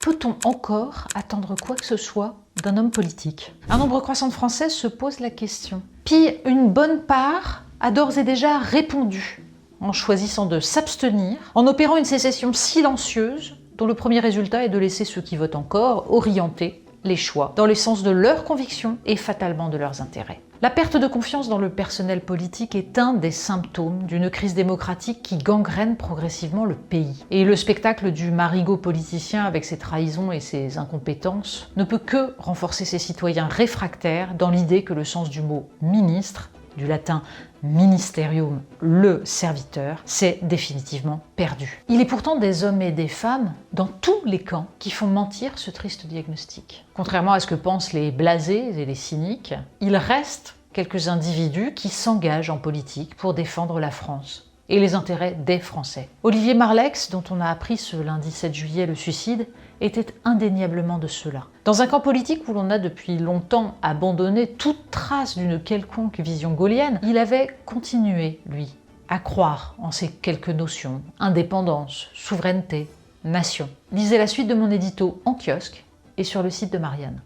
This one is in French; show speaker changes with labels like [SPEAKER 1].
[SPEAKER 1] Peut-on encore attendre quoi que ce soit d'un homme politique? Un nombre croissant de Français se pose la question. Puis une bonne part a d'ores et déjà répondu en choisissant de s'abstenir, en opérant une sécession silencieuse dont le premier résultat est de laisser ceux qui votent encore orienter les choix dans le sens de leurs convictions et fatalement de leurs intérêts. La perte de confiance dans le personnel politique est un des symptômes d'une crise démocratique qui gangrène progressivement le pays. Et le spectacle du marigot politicien avec ses trahisons et ses incompétences ne peut que renforcer ces citoyens réfractaires dans l'idée que le sens du mot ministre, du latin ministerium, le serviteur, s'est définitivement perdu. Il est pourtant des hommes et des femmes, dans tous les camps, qui font mentir ce triste diagnostic. Contrairement à ce que pensent les blasés et les cyniques, il reste quelques individus qui s'engagent en politique pour défendre la France et les intérêts des Français. Olivier Marleix, dont on a appris ce lundi 7 juillet le suicide, était indéniablement de ceux-là. Dans un camp politique où l'on a depuis longtemps abandonné toute trace d'une quelconque vision gaullienne, il avait continué, lui, à croire en ces quelques notions: indépendance, souveraineté, nation. Lisez la suite de mon édito en kiosque et sur le site de Marianne.